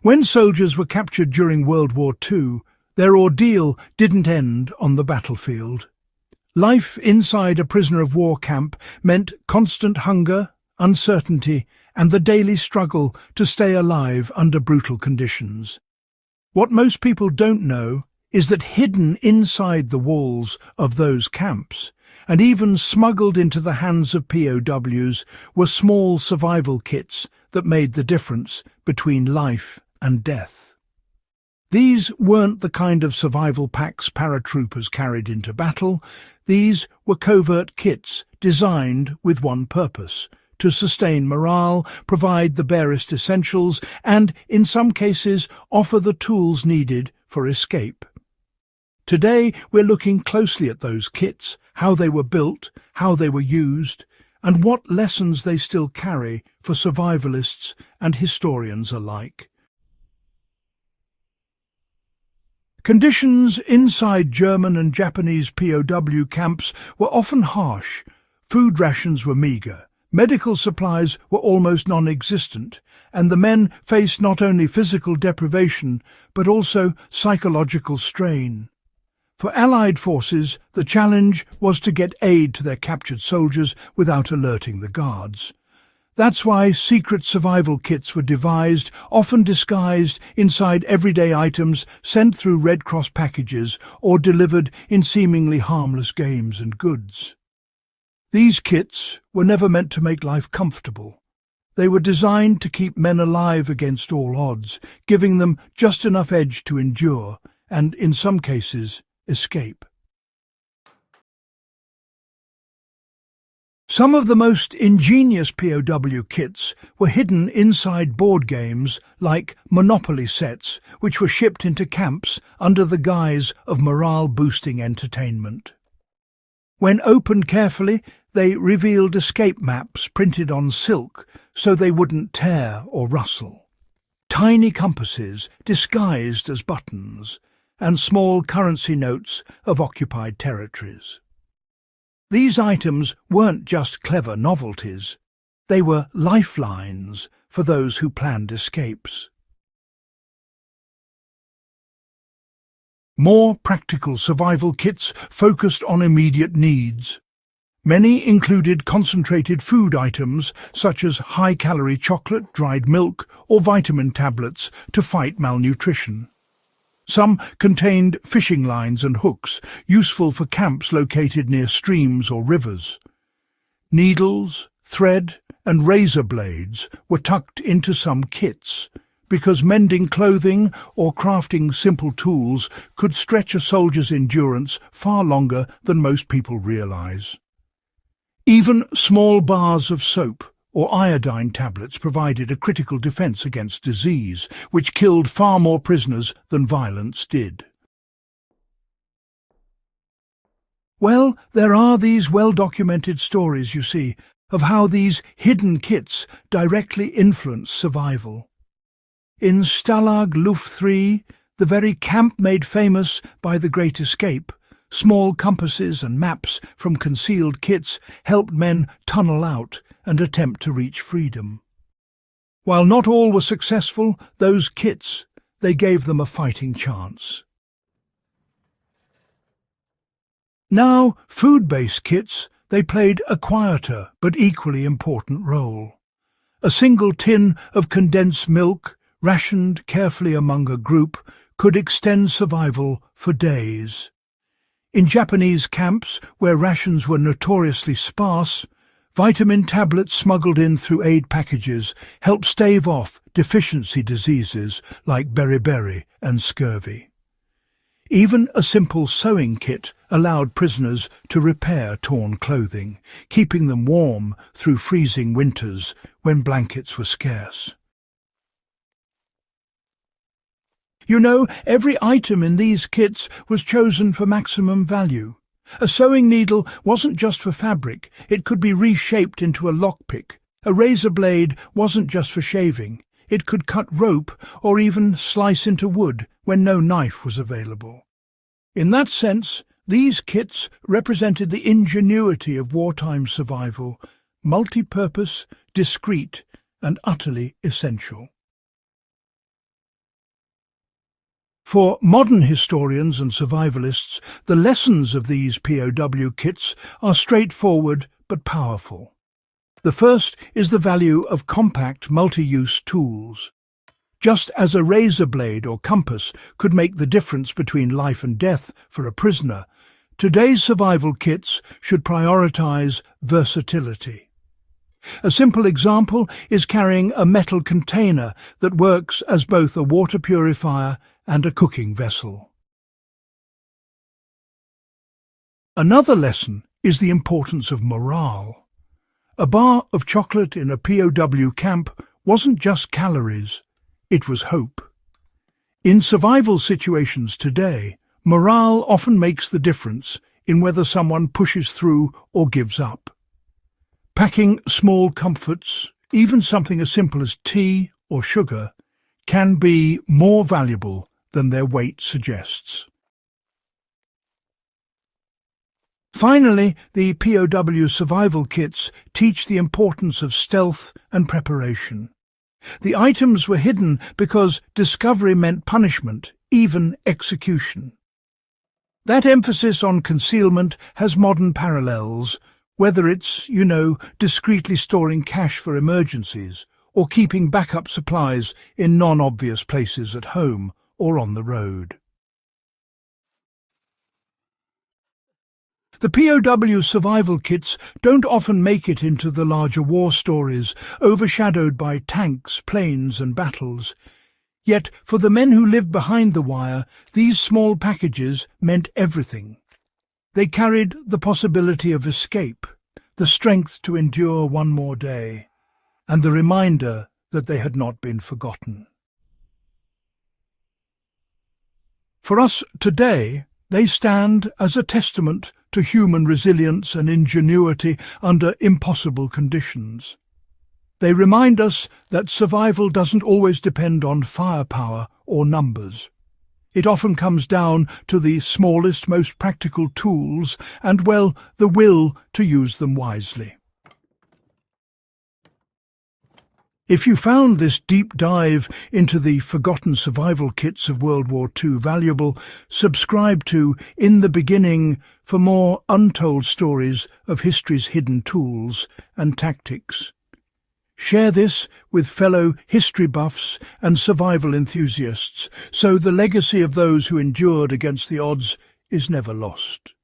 When soldiers were captured during World War II, their ordeal didn't end on the battlefield. Life inside a prisoner of war camp meant constant hunger, uncertainty, and the daily struggle to stay alive under brutal conditions. What most people don't know is that hidden inside the walls of those camps, and even smuggled into the hands of POWs, were small survival kits that made the difference between life and death. These weren't the kind of survival packs paratroopers carried into battle. These were covert kits designed with one purpose: to sustain morale, provide the barest essentials, and, in some cases, offer the tools needed for escape. Today, we're looking closely at those kits, how they were built, how they were used, and what lessons they still carry for survivalists and historians alike. Conditions inside German and Japanese POW camps were often harsh. Food rations were meagre, medical supplies were almost non-existent, and the men faced not only physical deprivation but also psychological strain. For Allied forces, the challenge was to get aid to their captured soldiers without alerting the guards. That's why secret survival kits were devised, often disguised inside everyday items sent through Red Cross packages or delivered in seemingly harmless games and goods. These kits were never meant to make life comfortable. They were designed to keep men alive against all odds, giving them just enough edge to endure and, in some cases, escape. Some of the most ingenious POW kits were hidden inside board games like Monopoly sets, which were shipped into camps under the guise of morale-boosting entertainment. When opened carefully, they revealed escape maps printed on silk so they wouldn't tear or rustle, tiny compasses disguised as buttons, and small currency notes of occupied territories. These items weren't just clever novelties, they were lifelines for those who planned escapes. More practical survival kits focused on immediate needs. Many included concentrated food items such as high-calorie chocolate, dried milk, or vitamin tablets to fight malnutrition. Some contained fishing lines and hooks, useful for camps located near streams or rivers. Needles, thread, and razor blades were tucked into some kits, because mending clothing or crafting simple tools could stretch a soldier's endurance far longer than most people realize. Even small bars of soap or iodine tablets provided a critical defense against disease, which killed far more prisoners than violence did. Well, there are these well-documented stories, you see, of how these hidden kits directly influence survival. In Stalag Luft 3, the very camp made famous by the Great Escape, small compasses and maps from concealed kits helped men tunnel out and attempt to reach freedom. While not all were successful, those kits, they gave them a fighting chance. Now, food-based kits, they played a quieter but equally important role. A single tin of condensed milk, rationed carefully among a group, could extend survival for days. In Japanese camps, where rations were notoriously sparse, vitamin tablets smuggled in through aid packages helped stave off deficiency diseases like beriberi and scurvy. Even a simple sewing kit allowed prisoners to repair torn clothing, keeping them warm through freezing winters when blankets were scarce. You know, every item in these kits was chosen for maximum value. A sewing needle wasn't just for fabric, it could be reshaped into a lockpick. A razor blade wasn't just for shaving, it could cut rope or even slice into wood when no knife was available. In that sense, these kits represented the ingenuity of wartime survival, multi-purpose, discreet, and utterly essential. For modern historians and survivalists, the lessons of these POW kits are straightforward but powerful. The first is the value of compact multi-use tools. Just as a razor blade or compass could make the difference between life and death for a prisoner, today's survival kits should prioritize versatility. A simple example is carrying a metal container that works as both a water purifier and a cooking vessel. Another lesson is the importance of morale. A bar of chocolate in a POW camp wasn't just calories, it was hope. In survival situations today, morale often makes the difference in whether someone pushes through or gives up. Packing small comforts, even something as simple as tea or sugar, can be more valuable than their weight suggests. Finally, the POW survival kits teach the importance of stealth and preparation. The items were hidden because discovery meant punishment, even execution. That emphasis on concealment has modern parallels, whether it's, discreetly storing cash for emergencies or keeping backup supplies in non-obvious places at home or on the road. The POW survival kits don't often make it into the larger war stories, overshadowed by tanks, planes and battles. Yet, for the men who lived behind the wire, these small packages meant everything. They carried the possibility of escape, the strength to endure one more day, and the reminder that they had not been forgotten. For us today, they stand as a testament to human resilience and ingenuity under impossible conditions. They remind us that survival doesn't always depend on firepower or numbers. It often comes down to the smallest, most practical tools and, the will to use them wisely. If you found this deep dive into the forgotten survival kits of World War II valuable, subscribe to In the Beginning for more untold stories of history's hidden tools and tactics. Share this with fellow history buffs and survival enthusiasts, so the legacy of those who endured against the odds is never lost.